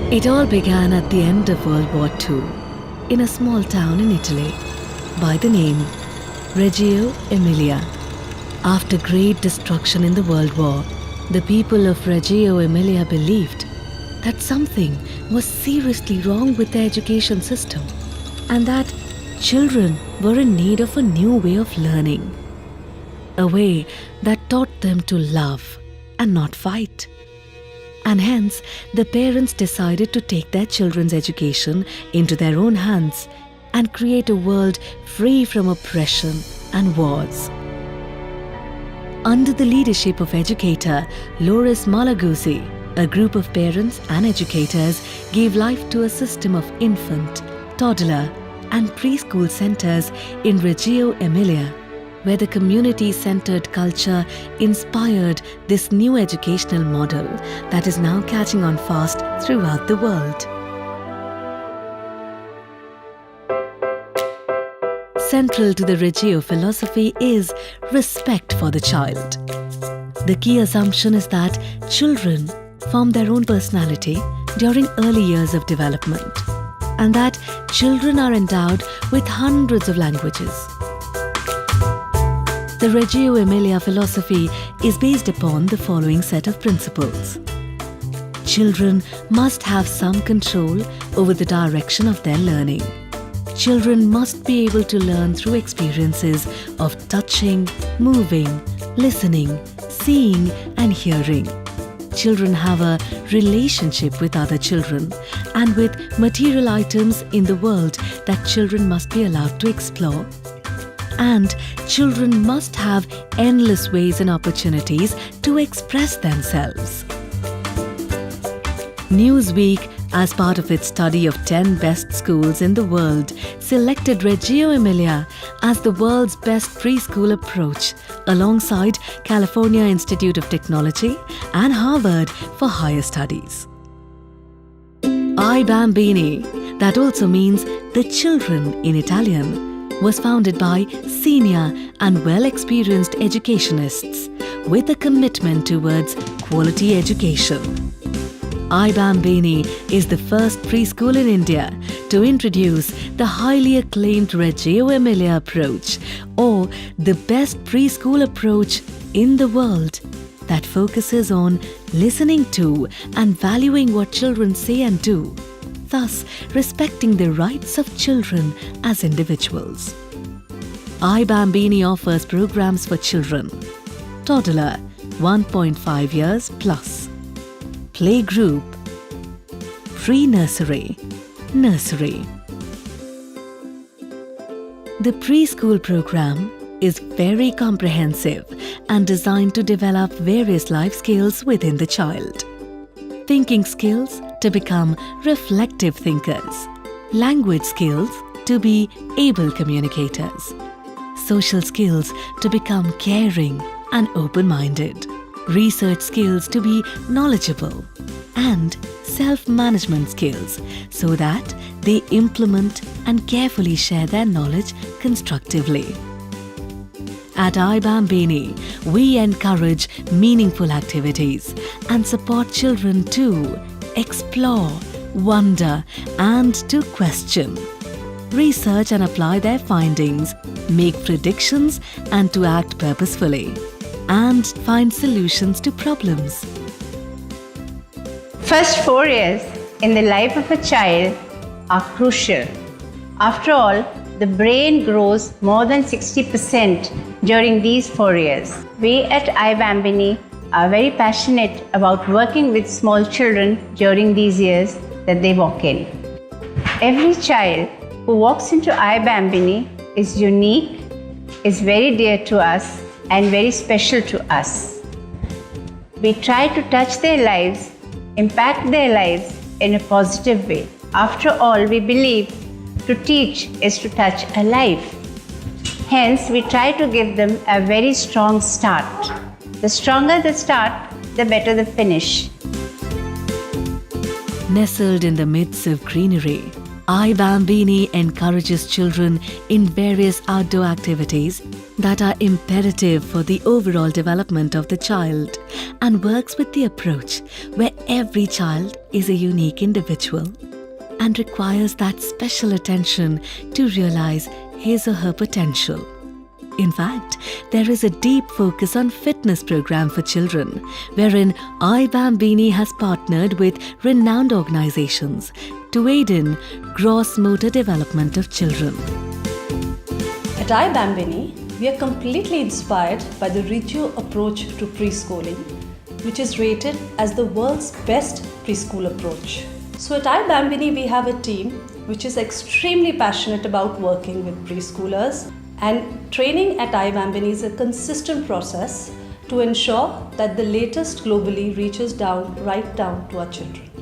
It all began at the end of World War II in a small town in Italy by the name Reggio Emilia. After great destruction in the World War, the people of Reggio Emilia believed that something was seriously wrong with the education system and that children were in need of a new way of learning, a way that taught them to love and not fight. And hence, the parents decided to take their children's education into their own hands and create a world free from oppression and wars. Under the leadership of educator Loris Malaguzzi, a group of parents and educators gave life to a system of infant, toddler, and preschool centers in Reggio Emilia, where the community-centered culture inspired this new educational model that is now catching on fast throughout the world. Central to the Reggio philosophy is respect for the child. The key assumption is that children form their own personality during early years of development, and that children are endowed with hundreds of languages. The Reggio Emilia philosophy is based upon the following set of principles. Children must have some control over the direction of their learning. Children must be able to learn through experiences of touching, moving, listening, seeing, and hearing. Children have a relationship with other children and with material items in the world that children must be allowed to explore. And children must have endless ways and opportunities to express themselves. Newsweek, as part of its study of 10 best schools in the world, selected Reggio Emilia as the world's best preschool approach, alongside California Institute of Technology and Harvard for higher studies. I Bambini, that also means the children in Italian, was founded by senior and well-experienced educationists with a commitment towards quality education. I Bambini is the first preschool in India to introduce the highly acclaimed Reggio Emilia approach, or the best preschool approach in the world, that focuses on listening to and valuing what children say and do, thus respecting the rights of children as individuals. I Bambini offers programs for children, toddler 1.5 years plus, playgroup, pre-nursery, nursery. The preschool program is very comprehensive and designed to develop various life skills within the child. Thinking skills to become reflective thinkers, language skills to be able communicators, social skills to become caring and open-minded, research skills to be knowledgeable, and self-management skills so that they implement and carefully share their knowledge constructively. At I Bambini, we encourage meaningful activities and support children to explore, wonder, and to question, research and apply their findings, make predictions and to act purposefully, and find solutions to problems. First 4 years in the life of a child are crucial. After all, the brain grows more than 60% during these 4 years. We at I Bambini are very passionate about working with small children during these years that they walk in. Every child who walks into I Bambini is unique, is very dear to us and very special to us. We try to touch their lives, impact their lives in a positive way. After all, we believe to teach is to touch a life. Hence, we try to give them a very strong start. The stronger the start, the better the finish. Nestled in the midst of greenery, iBambini encourages children in various outdoor activities that are imperative for the overall development of the child and works with the approach where every child is a unique individual and requires that special attention to realize his or her potential. In fact, there is a deep focus on fitness program for children, wherein iBambini has partnered with renowned organizations to aid in gross motor development of children. At iBambini, we are completely inspired by the Reggio approach to preschooling, which is rated as the world's best preschool approach. So at iBambini, we have a team which is extremely passionate about working with preschoolers, and training at iBambini is a consistent process to ensure that the latest globally reaches right down to our children.